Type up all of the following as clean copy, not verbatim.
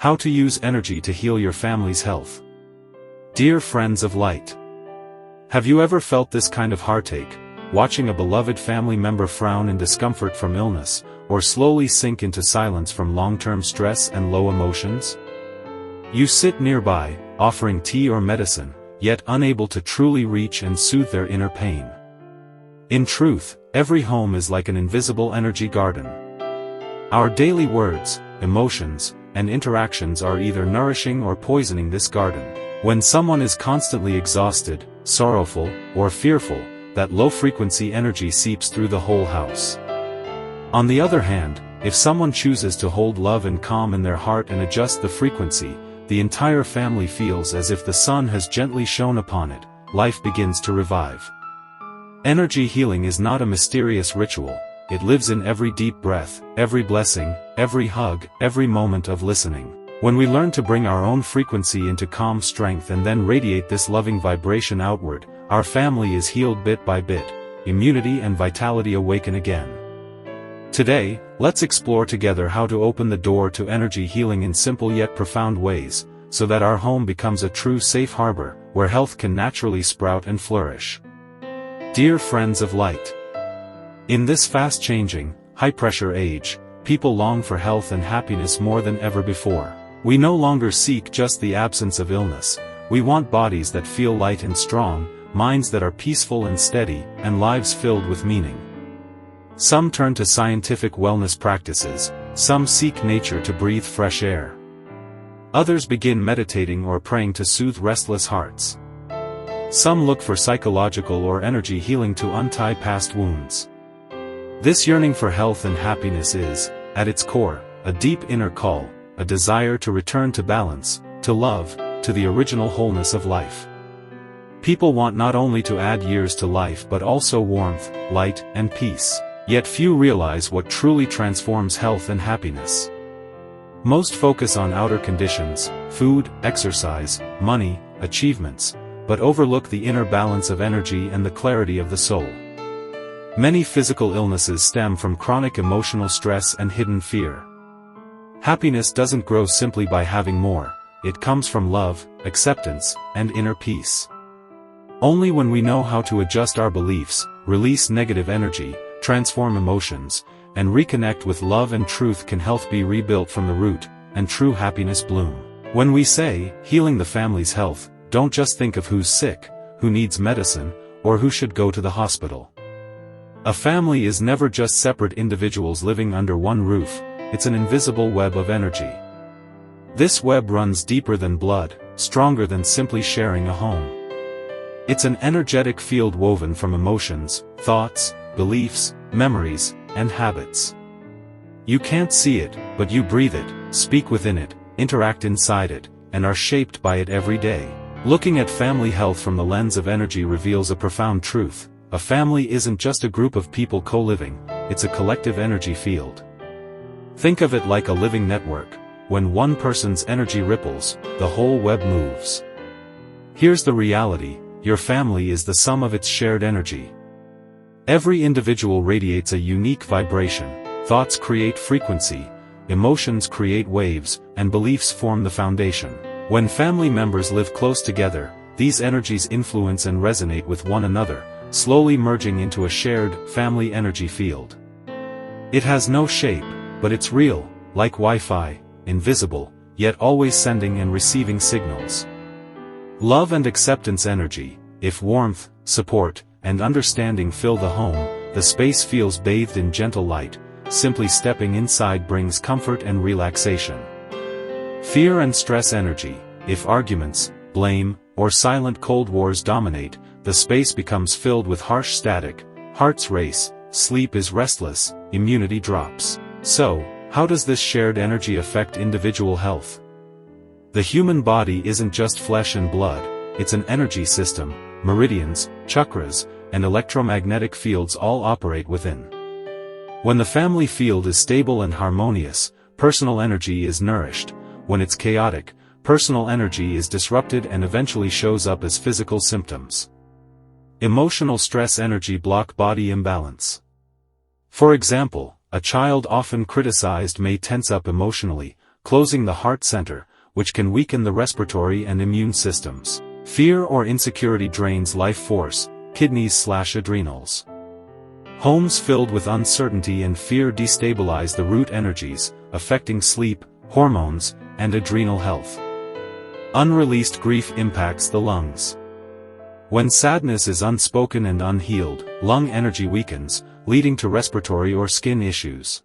How to use energy to heal your family's health. Dear friends of light. Have you ever felt this kind of heartache, watching a beloved family member frown in discomfort from illness, or slowly sink into silence from long-term stress and low emotions? You sit nearby, offering tea or medicine, yet unable to truly reach and soothe their inner pain. In truth, every home is like an invisible energy garden. Our daily words, emotions, and interactions are either nourishing or poisoning this garden. When someone is constantly exhausted, sorrowful, or fearful, that low-frequency energy seeps through the whole house. On the other hand, if someone chooses to hold love and calm in their heart and adjust the frequency, the entire family feels as if the sun has gently shone upon it. Life begins to revive. Energy healing is not a mysterious ritual. It lives in every deep breath, every blessing, every hug, every moment of listening. When we learn to bring our own frequency into calm strength and then radiate this loving vibration outward, our family is healed bit by bit, immunity and vitality awaken again. Today, let's explore together how to open the door to energy healing in simple yet profound ways, so that our home becomes a true safe harbor, where health can naturally sprout and flourish. Dear friends of light. In this fast-changing, high-pressure age, people long for health and happiness more than ever before. We no longer seek just the absence of illness. We want bodies that feel light and strong, minds that are peaceful and steady, and lives filled with meaning. Some turn to scientific wellness practices, some seek nature to breathe fresh air. Others begin meditating or praying to soothe restless hearts. Some look for psychological or energy healing to untie past wounds. This yearning for health and happiness is, at its core, a deep inner call, a desire to return to balance, to love, to the original wholeness of life. People want not only to add years to life but also warmth, light, and peace. Yet few realize what truly transforms health and happiness. Most focus on outer conditions, food, exercise, money, achievements, but overlook the inner balance of energy and the clarity of the soul. Many physical illnesses stem from chronic emotional stress and hidden fear. Happiness doesn't grow simply by having more, it comes from love, acceptance, and inner peace. Only when we know how to adjust our beliefs, release negative energy, transform emotions, and reconnect with love and truth can health be rebuilt from the root, and true happiness bloom. When we say, healing the family's health, don't just think of who's sick, who needs medicine, or who should go to the hospital. A family is never just separate individuals living under one roof, it's an invisible web of energy. This web runs deeper than blood, stronger than simply sharing a home. It's an energetic field woven from emotions, thoughts, beliefs, memories, and habits. You can't see it, but you breathe it, speak within it, interact inside it, and are shaped by it every day. Looking at family health from the lens of energy reveals a profound truth. A family isn't just a group of people co-living, it's a collective energy field. Think of it like a living network. When one person's energy ripples, the whole web moves. Here's the reality, your family is the sum of its shared energy. Every individual radiates a unique vibration, thoughts create frequency, emotions create waves, and beliefs form the foundation. When family members live close together, these energies influence and resonate with one another, slowly merging into a shared, family energy field. It has no shape, but it's real, like Wi-Fi, invisible, yet always sending and receiving signals. Love and acceptance energy, if warmth, support, and understanding fill the home, the space feels bathed in gentle light, simply stepping inside brings comfort and relaxation. Fear and stress energy, if arguments, blame, or silent cold wars dominate, the space becomes filled with harsh static, hearts race, sleep is restless, immunity drops. So, how does this shared energy affect individual health? The human body isn't just flesh and blood, it's an energy system, meridians, chakras, and electromagnetic fields all operate within. When the family field is stable and harmonious, personal energy is nourished. When it's chaotic, personal energy is disrupted and eventually shows up as physical symptoms. Emotional stress energy block body imbalance. For example, a child often criticized may tense up emotionally, closing the heart center, which can weaken the respiratory and immune systems. Fear or insecurity drains life force, kidneys/adrenals. Homes filled with uncertainty and fear destabilize the root energies, affecting sleep, hormones, and adrenal health. Unreleased grief impacts the lungs. When sadness is unspoken and unhealed, lung energy weakens, leading to respiratory or skin issues.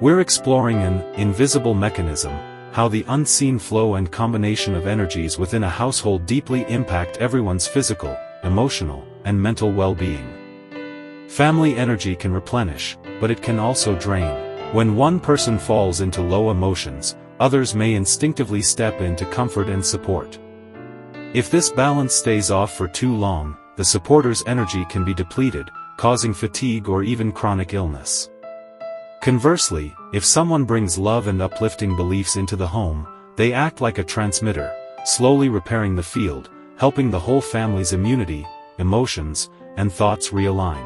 We're exploring an invisible mechanism, how the unseen flow and combination of energies within a household deeply impact everyone's physical, emotional, and mental well-being. Family energy can replenish, but it can also drain. When one person falls into low emotions, others may instinctively step in to comfort and support. If this balance stays off for too long, the supporter's energy can be depleted, causing fatigue or even chronic illness. Conversely, if someone brings love and uplifting beliefs into the home, they act like a transmitter, slowly repairing the field, helping the whole family's immunity, emotions, and thoughts realign.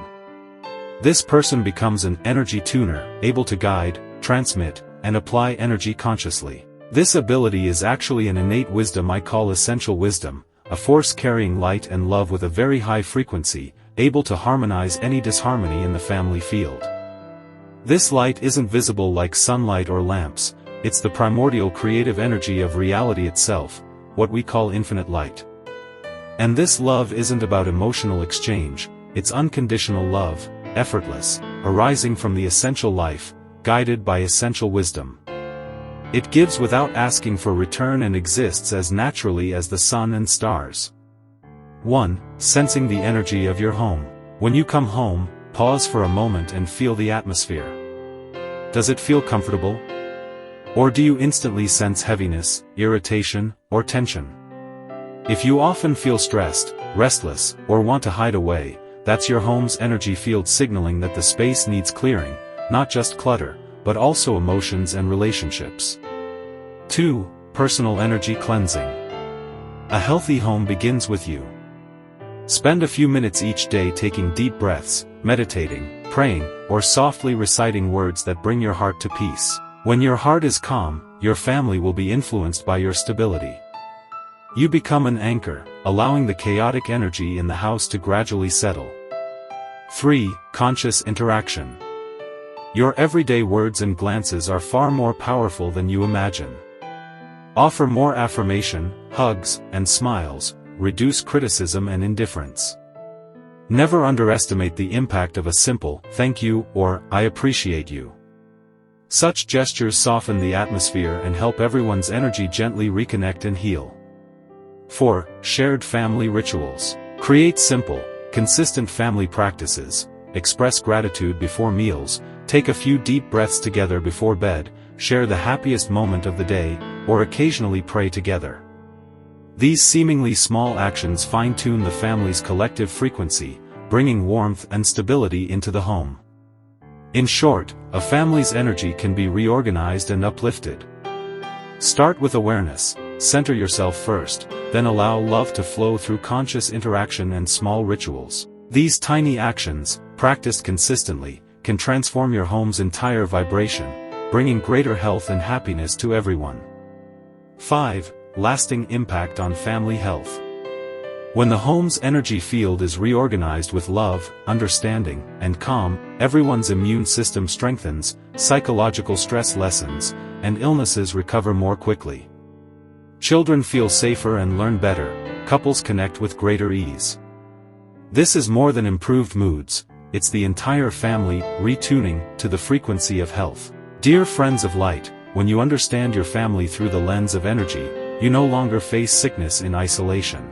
This person becomes an energy tuner, able to guide, transmit, and apply energy consciously. This ability is actually an innate wisdom I call essential wisdom, a force carrying light and love with a very high frequency, able to harmonize any disharmony in the family field. This light isn't visible like sunlight or lamps, it's the primordial creative energy of reality itself, what we call infinite light. And this love isn't about emotional exchange, it's unconditional love, effortless, arising from the essential life, guided by essential wisdom. It gives without asking for return and exists as naturally as the sun and stars. 1. Sensing the energy of your home. When you come home, pause for a moment and feel the atmosphere. Does it feel comfortable? Or do you instantly sense heaviness, irritation, or tension? If you often feel stressed, restless, or want to hide away, that's your home's energy field signaling that the space needs clearing, not just clutter, but also emotions and relationships. 2. Personal energy cleansing. A healthy home begins with you. Spend a few minutes each day taking deep breaths, meditating, praying, or softly reciting words that bring your heart to peace. When your heart is calm, your family will be influenced by your stability. You become an anchor, allowing the chaotic energy in the house to gradually settle. 3. Conscious interaction. Your everyday words and glances are far more powerful than you imagine. Offer more affirmation, hugs, and smiles, reduce criticism and indifference. Never underestimate the impact of a simple, "thank you" or "I appreciate you." Such gestures soften the atmosphere and help everyone's energy gently reconnect and heal. 4. Shared family rituals. Create simple, consistent family practices, express gratitude before meals, take a few deep breaths together before bed, share the happiest moment of the day, or occasionally pray together. These seemingly small actions fine-tune the family's collective frequency, bringing warmth and stability into the home. In short, a family's energy can be reorganized and uplifted. Start with awareness, center yourself first, then allow love to flow through conscious interaction and small rituals. These tiny actions, practiced consistently, can transform your home's entire vibration, bringing greater health and happiness to everyone. 5. Lasting impact on family health. When the home's energy field is reorganized with love, understanding, and calm, everyone's immune system strengthens, psychological stress lessens, and illnesses recover more quickly. Children feel safer and learn better, couples connect with greater ease. This is more than improved moods, it's the entire family retuning to the frequency of health. Dear friends of light, when you understand your family through the lens of energy, you no longer face sickness in isolation.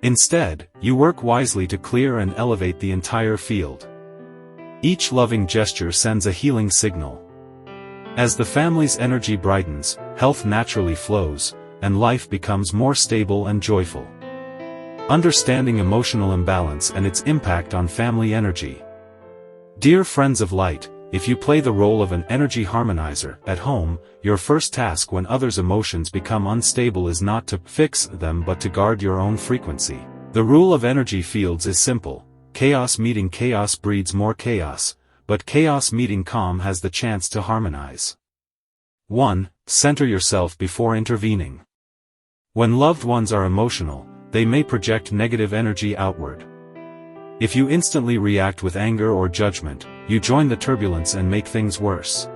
Instead, you work wisely to clear and elevate the entire field. Each loving gesture sends a healing signal. As the family's energy brightens, health naturally flows, and life becomes more stable and joyful. Understanding emotional imbalance and its impact on family energy. Dear friends of light, if you play the role of an energy harmonizer at home, your first task when others' emotions become unstable is not to fix them but to guard your own frequency. The rule of energy fields is simple: chaos meeting chaos breeds more chaos, but chaos meeting calm has the chance to harmonize. 1. center yourself before intervening. When loved ones are emotional, they may project negative energy outward. If you instantly react with anger or judgment, you join the turbulence and make things worse.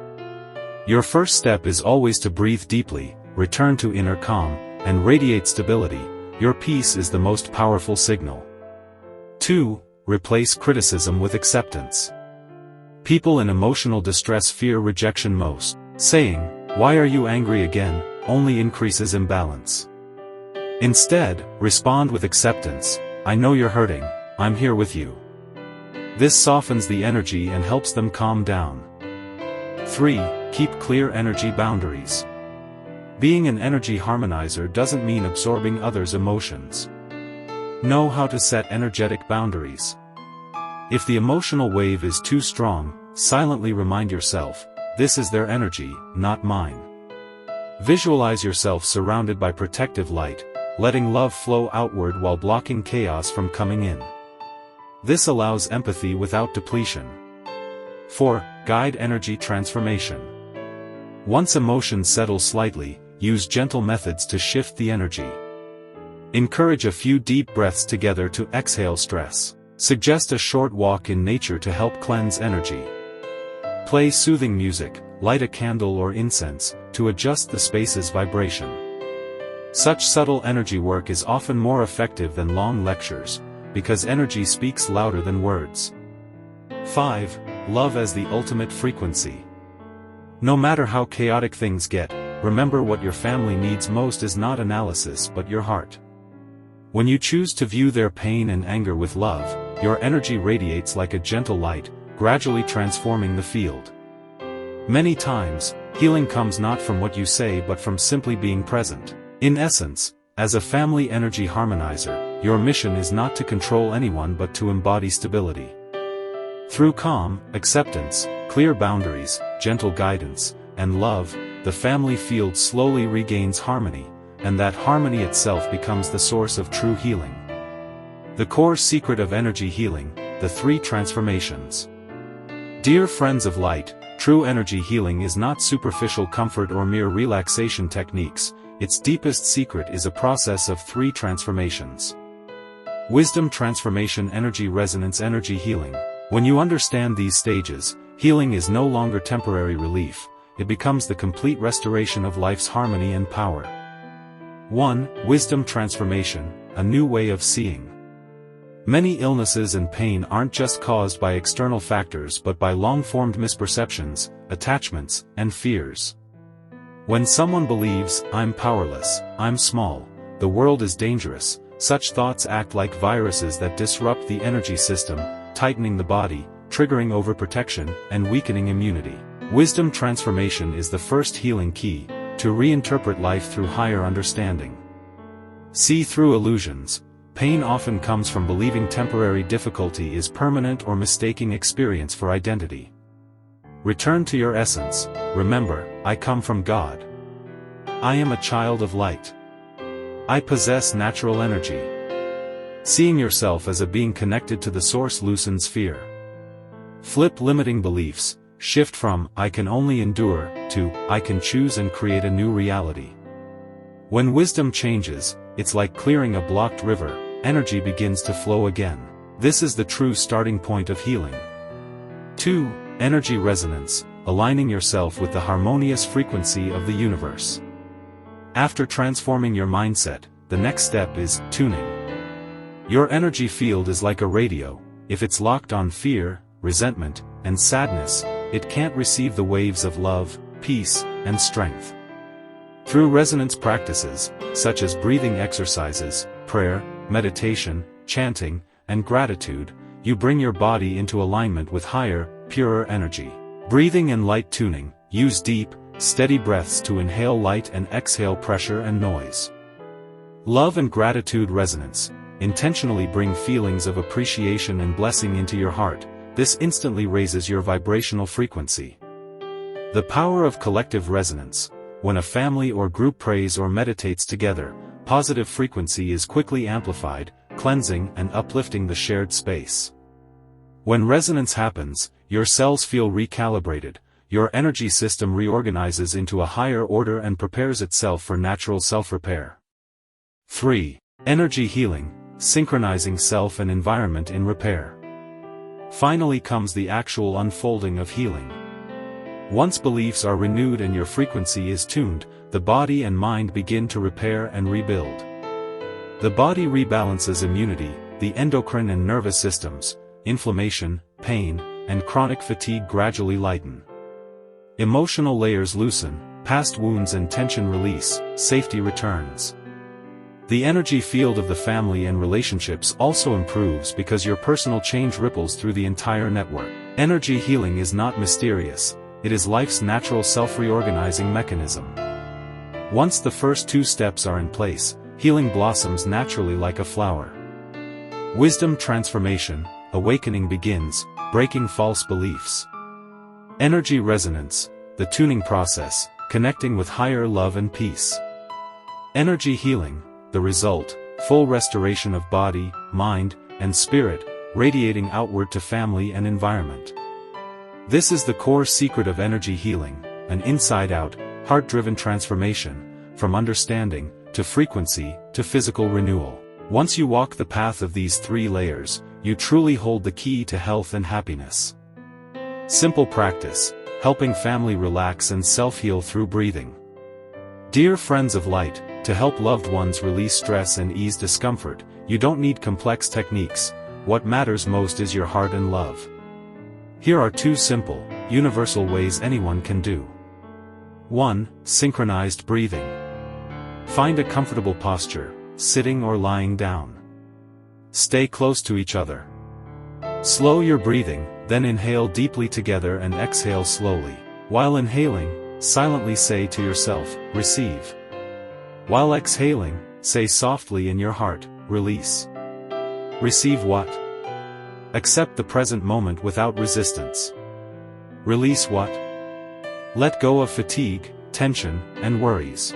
Your first step is always to breathe deeply, return to inner calm, and radiate stability. Your peace is the most powerful signal. 2. Replace criticism with acceptance. People in emotional distress fear rejection most. Saying, "Why are you angry again?" only increases imbalance. Instead, respond with acceptance. "I know you're hurting, I'm here with you." This softens the energy and helps them calm down. 3. Keep clear energy boundaries. Being an energy harmonizer doesn't mean absorbing others' emotions. Know how to set energetic boundaries. If the emotional wave is too strong, silently remind yourself, "This is their energy, not mine." Visualize yourself surrounded by protective light, letting love flow outward while blocking chaos from coming in. This allows empathy without depletion. 4. Guide energy transformation. Once emotions settle slightly, use gentle methods to shift the energy. Encourage a few deep breaths together to exhale stress. Suggest a short walk in nature to help cleanse energy. Play soothing music, light a candle or incense, to adjust the space's vibration. Such subtle energy work is often more effective than long lectures, because energy speaks louder than words. 5. Love as the ultimate frequency. No matter how chaotic things get, remember what your family needs most is not analysis but your heart. When you choose to view their pain and anger with love, your energy radiates like a gentle light, gradually transforming the field. Many times, healing comes not from what you say but from simply being present. In essence, as a family energy harmonizer, your mission is not to control anyone but to embody stability. Through calm, acceptance, clear boundaries, gentle guidance, and love, the family field slowly regains harmony, and that harmony itself becomes the source of true healing. The core secret of energy healing, the 3 transformations. Dear friends of light, true energy healing is not superficial comfort or mere relaxation techniques. Its deepest secret is a process of 3 transformations. Wisdom transformation, energy resonance, energy healing. When you understand these stages, healing is no longer temporary relief, it becomes the complete restoration of life's harmony and power. 1. Wisdom transformation, a new way of seeing. Many illnesses and pain aren't just caused by external factors but by long-formed misperceptions, attachments, and fears. When someone believes, "I'm powerless, I'm small, the world is dangerous," such thoughts act like viruses that disrupt the energy system, tightening the body, triggering overprotection, and weakening immunity. Wisdom transformation is the first healing key, to reinterpret life through higher understanding. See through illusions. Pain often comes from believing temporary difficulty is permanent or mistaking experience for identity. Return to your essence. Remember, I come from God. I am a child of light. I possess natural energy. Seeing yourself as a being connected to the source loosens fear. Flip limiting beliefs. Shift from, "I can only endure," to, "I can choose and create a new reality." When wisdom changes, it's like clearing a blocked river, energy begins to flow again. This is the true starting point of healing. 2. Energy resonance, aligning yourself with the harmonious frequency of the universe. After transforming your mindset, the next step is tuning. Your energy field is like a radio. If it's locked on fear, resentment, and sadness, it can't receive the waves of love, peace, and strength. Through resonance practices, such as breathing exercises, prayer, meditation, chanting, and gratitude, you bring your body into alignment with higher, purer energy. Breathing and light tuning, use deep, steady breaths to inhale light and exhale pressure and noise. Love and gratitude resonance, intentionally bring feelings of appreciation and blessing into your heart. This instantly raises your vibrational frequency. The power of collective resonance. When a family or group prays or meditates together, positive frequency is quickly amplified, cleansing and uplifting the shared space. When resonance happens, your cells feel recalibrated, your energy system reorganizes into a higher order and prepares itself for natural self-repair. 3. Energy healing, synchronizing self and environment in repair. Finally comes the actual unfolding of healing. Once beliefs are renewed and your frequency is tuned, the body and mind begin to repair and rebuild. The body rebalances immunity, the endocrine and nervous systems, inflammation, pain, and chronic fatigue gradually lighten. Emotional layers loosen, past wounds and tension release, safety returns. The energy field of the family and relationships also improves because your personal change ripples through the entire network. Energy healing is not mysterious, it is life's natural self-reorganizing mechanism. Once the first 2 steps are in place, healing blossoms naturally like a flower. Wisdom transformation, awakening begins, breaking false beliefs. Energy resonance, the tuning process, connecting with higher love and peace. Energy healing, the result, full restoration of body, mind, and spirit, radiating outward to family and environment. This is the core secret of energy healing, an inside-out, heart-driven transformation, from understanding, to frequency, to physical renewal. Once you walk the path of these 3 layers, you truly hold the key to health and happiness. Simple practice, helping family relax and self-heal through breathing. Dear friends of light, to help loved ones release stress and ease discomfort, you don't need complex techniques, what matters most is your heart and love. Here are 2 simple, universal ways anyone can do. 1. Synchronized breathing. Find a comfortable posture, sitting or lying down. Stay close to each other. Slow your breathing, then inhale deeply together and exhale slowly. While inhaling, silently say to yourself, receive. While exhaling, say softly in your heart, release. Receive what? Accept the present moment without resistance. Release what? Let go of fatigue, tension, and worries.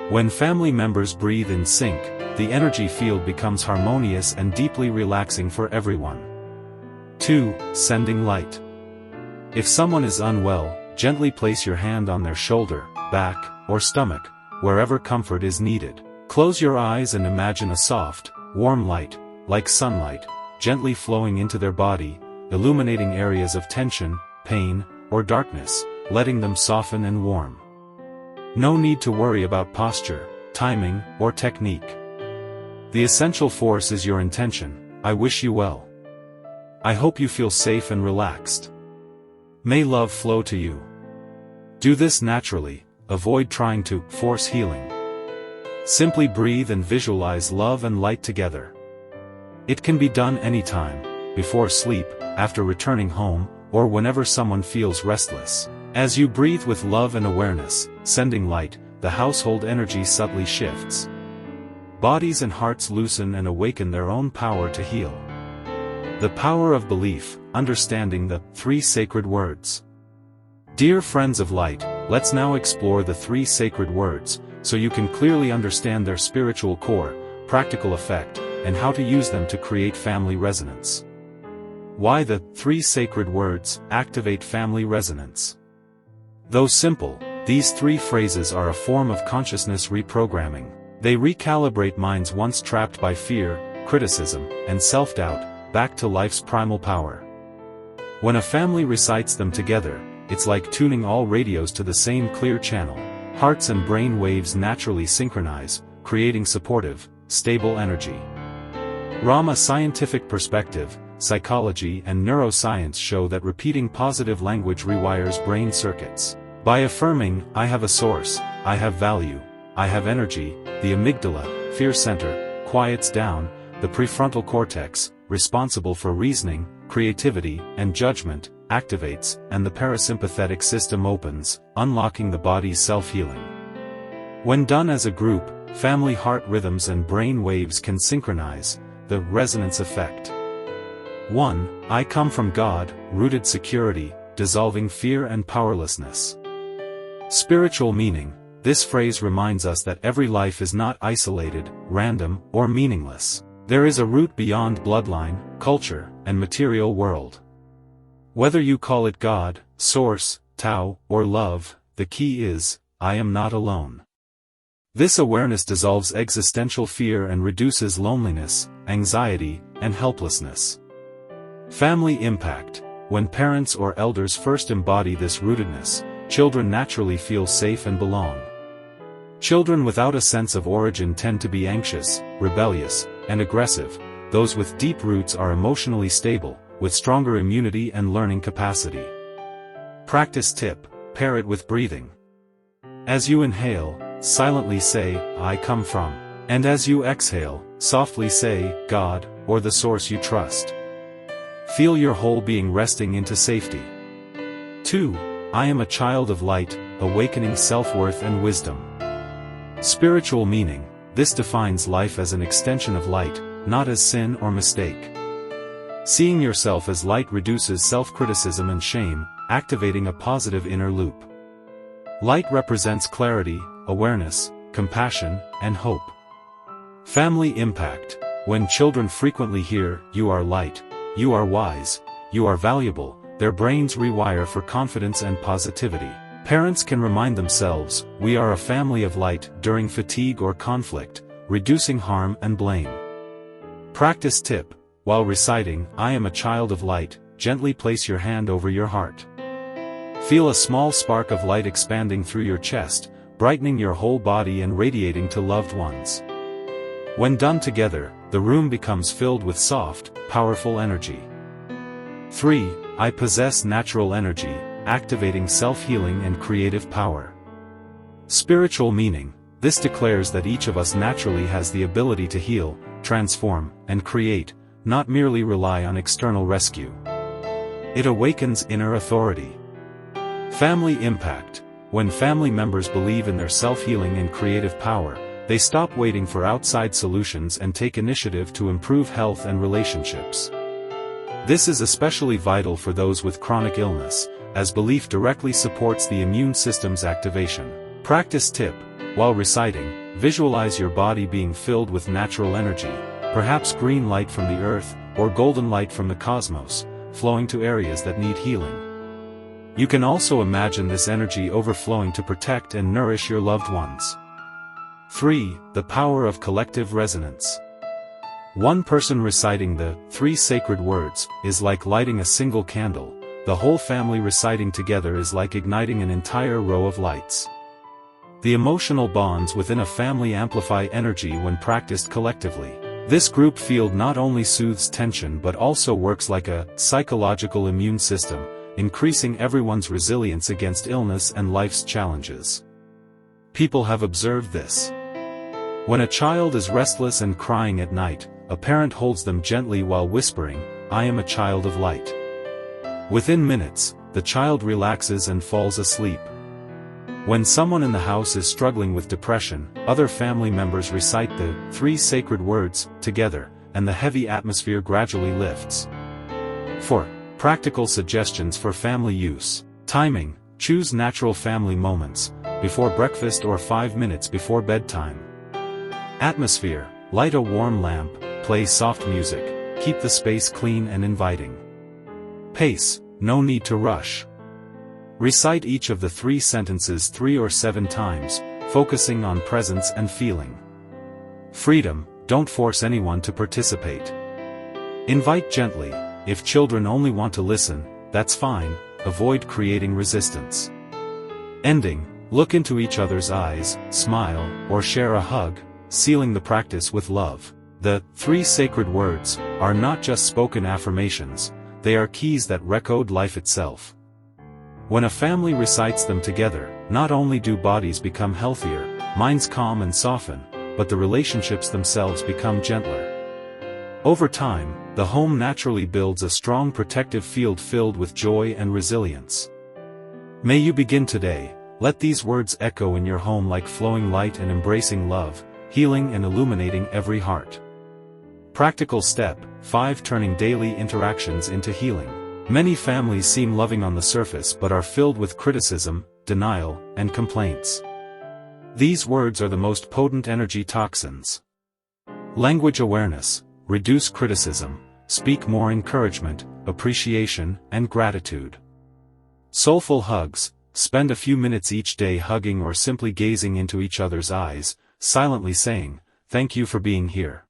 When family members breathe in sync, the energy field becomes harmonious and deeply relaxing for everyone. 2. Sending light. If someone is unwell, gently place your hand on their shoulder, back, or stomach, wherever comfort is needed. Close your eyes and imagine a soft, warm light, like sunlight, gently flowing into their body, illuminating areas of tension, pain, or darkness, letting them soften and warm. No need to worry about posture, timing, or technique. The essential force is your intention. I wish you well. I hope you feel safe and relaxed. May love flow to you. Do this naturally, avoid trying to force healing. Simply breathe and visualize love and light together. It can be done anytime, before sleep, after returning home, or whenever someone feels restless. As you breathe with love and awareness, sending light, the household energy subtly shifts. Bodies and hearts loosen and awaken their own power to heal. The power of belief, understanding the 3 sacred words. Dear friends of light, let's now explore the 3 sacred words, so you can clearly understand their spiritual core, practical effect, and how to use them to create family resonance. Why the 3 sacred words activate family resonance? Though simple, these 3 phrases are a form of consciousness reprogramming. They recalibrate minds once trapped by fear, criticism, and self-doubt, back to life's primal power. When a family recites them together, it's like tuning all radios to the same clear channel. Hearts and brain waves naturally synchronize, creating supportive, stable energy. From a scientific perspective, psychology and neuroscience show that repeating positive language rewires brain circuits. By affirming, I have a source, I have value, I have energy, the amygdala, fear center, quiets down, the prefrontal cortex, responsible for reasoning, creativity, and judgment, activates, and the parasympathetic system opens, unlocking the body's self-healing. When done as a group, family heart rhythms and brain waves can synchronize, the resonance effect. 1. I come from God, rooted security, dissolving fear and powerlessness. Spiritual meaning. This phrase reminds us that every life is not isolated, random, or meaningless. There is a root beyond bloodline, culture, and material world. Whether you call it God, Source, Tao, or love, the key is, I am not alone. This awareness dissolves existential fear and reduces loneliness, anxiety, and helplessness. Family impact. When parents or elders first embody this rootedness, children naturally feel safe and belong. Children without a sense of origin tend to be anxious, rebellious, and aggressive. Those with deep roots are emotionally stable, with stronger immunity and learning capacity. Practice tip: pair it with breathing. As you inhale, silently say, I come from. And as you exhale, softly say, God, or the source you trust. Feel your whole being resting into safety. 2. I am a child of light, awakening self-worth and wisdom. Spiritual meaning. This defines life as an extension of light, not as sin or mistake. Seeing yourself as light reduces self-criticism and shame, activating a positive inner loop. Light represents clarity, awareness, compassion, and hope. Family impact. When children frequently hear, you are light, you are wise, you are valuable, their brains rewire for confidence and positivity. Parents can remind themselves, we are a family of light, during fatigue or conflict, reducing harm and blame. Practice tip: while reciting, I am a child of light, gently place your hand over your heart. Feel a small spark of light expanding through your chest, brightening your whole body and radiating to loved ones. When done together, the room becomes filled with soft, powerful energy. 3. I possess natural energy, activating self-healing and creative power. Spiritual meaning. This declares that each of us naturally has the ability to heal, transform, and create, not merely rely on external rescue. It awakens inner authority. Family impact. When family members believe in their self-healing and creative power, they stop waiting for outside solutions and take initiative to improve health and relationships. This is especially vital for those with chronic illness, as belief directly supports the immune system's activation. Practice tip: while reciting, visualize your body being filled with natural energy, perhaps green light from the earth, or golden light from the cosmos, flowing to areas that need healing. You can also imagine this energy overflowing to protect and nourish your loved ones. 3. The power of collective resonance. One person reciting the 3 sacred words is like lighting a single candle. The whole family reciting together is like igniting an entire row of lights. The emotional bonds within a family amplify energy when practiced collectively. This group field not only soothes tension but also works like a psychological immune system, increasing everyone's resilience against illness and life's challenges. People have observed this. When a child is restless and crying at night, a parent holds them gently while whispering, I am a child of light. Within minutes, the child relaxes and falls asleep. When someone in the house is struggling with depression, other family members recite the 3 sacred words together, and the heavy atmosphere gradually lifts. 4. Practical suggestions for family use. Timing. Choose natural family moments, before breakfast or 5 minutes before bedtime. Atmosphere. Light a warm lamp, play soft music, keep the space clean and inviting. Pace. No need to rush. Recite each of the 3 sentences 3 or 7 times, focusing on presence and feeling. Freedom. Don't force anyone to participate. Invite gently. If children only want to listen, that's fine, avoid creating resistance. Ending. Look into each other's eyes, smile, or share a hug, sealing the practice with love. The 3 sacred words are not just spoken affirmations, they are keys that recode life itself. When a family recites them together, not only do bodies become healthier, minds calm and soften, but the relationships themselves become gentler. Over time, the home naturally builds a strong protective field filled with joy and resilience. May you begin today. Let these words echo in your home like flowing light and embracing love, healing and illuminating every heart. Practical step 5. Turning daily interactions into healing. Many families seem loving on the surface but are filled with criticism, denial, and complaints. These words are the most potent energy toxins. Language awareness. Reduce criticism, speak more encouragement, appreciation, and gratitude. Soulful hugs. Spend a few minutes each day hugging or simply gazing into each other's eyes, silently saying, "Thank you for being here."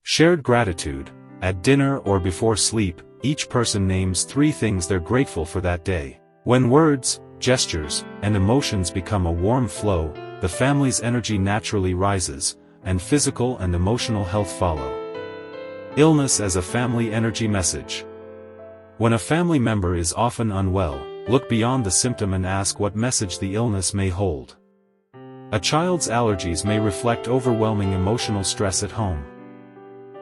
Shared gratitude. At dinner or before sleep, each person names 3 things they're grateful for that day. When words, gestures, and emotions become a warm flow, the family's energy naturally rises, and physical and emotional health follow. Illness as a family energy message. When a family member is often unwell, look beyond the symptom and ask what message the illness may hold. A child's allergies may reflect overwhelming emotional stress at home.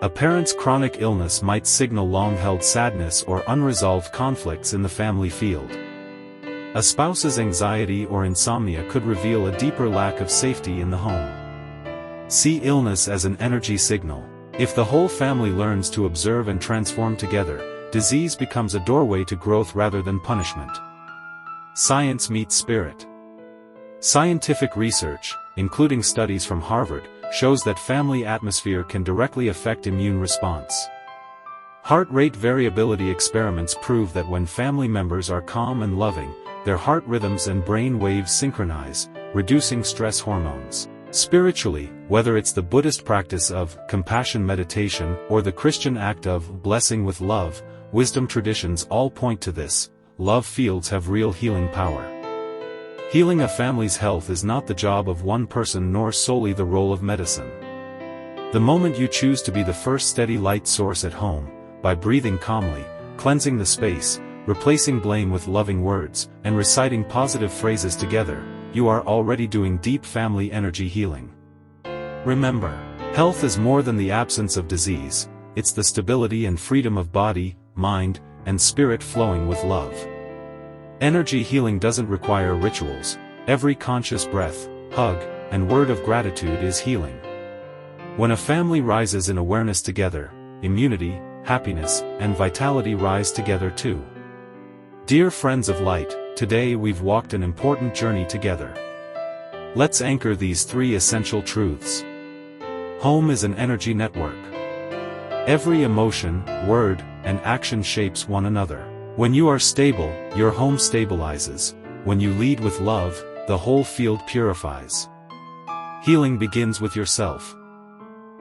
A parent's chronic illness might signal long-held sadness or unresolved conflicts in the family field. A spouse's anxiety or insomnia could reveal a deeper lack of safety in the home. See illness as an energy signal. If the whole family learns to observe and transform together, disease becomes a doorway to growth rather than punishment. Science meets spirit. Scientific research, including studies from Harvard, shows that family atmosphere can directly affect immune response. Heart rate variability experiments prove that when family members are calm and loving, their heart rhythms and brain waves synchronize, reducing stress hormones. Spiritually, whether it's the Buddhist practice of compassion meditation or the Christian act of blessing with love, wisdom traditions all point to this: love fields have real healing power. Healing a family's health is not the job of one person nor solely the role of medicine. The moment you choose to be the first steady light source at home, by breathing calmly, cleansing the space, replacing blame with loving words, and reciting positive phrases together, you are already doing deep family energy healing. Remember, health is more than the absence of disease, it's the stability and freedom of body, mind, and spirit flowing with love. Energy healing doesn't require rituals. Every conscious breath, hug, and word of gratitude is healing. When a family rises in awareness together, immunity, happiness, and vitality rise together too. Dear friends of light, today we've walked an important journey together. Let's anchor these 3 essential truths. Home is an energy network. Every emotion, word, and action shapes one another. When you are stable, your home stabilizes. When you lead with love, the whole field purifies. Healing begins with yourself.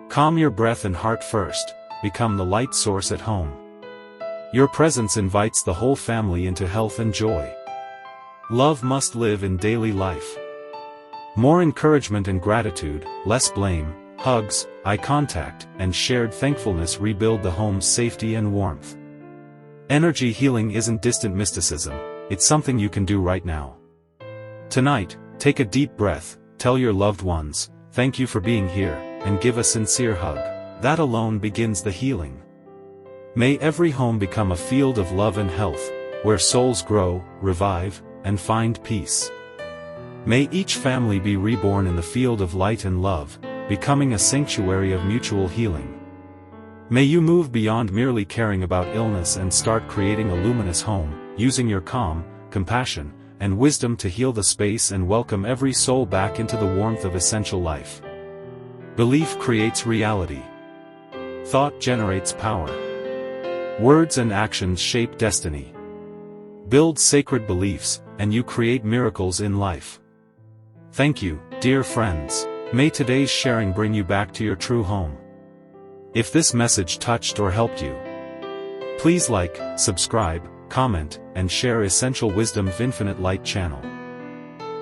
Calm your breath and heart first, become the light source at home. Your presence invites the whole family into health and joy. Love must live in daily life. More encouragement and gratitude, less blame, hugs, eye contact, and shared thankfulness rebuild the home's safety and warmth. Energy healing isn't distant mysticism, it's something you can do right now. Tonight, take a deep breath, tell your loved ones, "Thank you for being here," and give a sincere hug. That alone begins the healing. May every home become a field of love and health, where souls grow, revive, and find peace. May each family be reborn in the field of light and love, becoming a sanctuary of mutual healing. May you move beyond merely caring about illness and start creating a luminous home, using your calm, compassion, and wisdom to heal the space and welcome every soul back into the warmth of essential life. Belief creates reality. Thought generates power. Words and actions shape destiny. Build sacred beliefs, and you create miracles in life. Thank you, dear friends. May today's sharing bring you back to your true home. If this message touched or helped you, please like, subscribe, comment, and share Essential Wisdom's Infinite Light channel.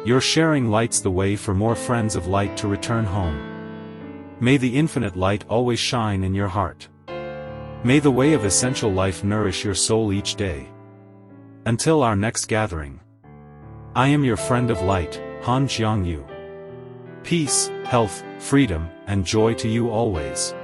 Your sharing lights the way for more friends of light to return home. May the infinite light always shine in your heart. May the way of essential life nourish your soul each day. Until our next gathering, I am your friend of light, Han Jiang Yu. Peace, health, freedom, and joy to you always.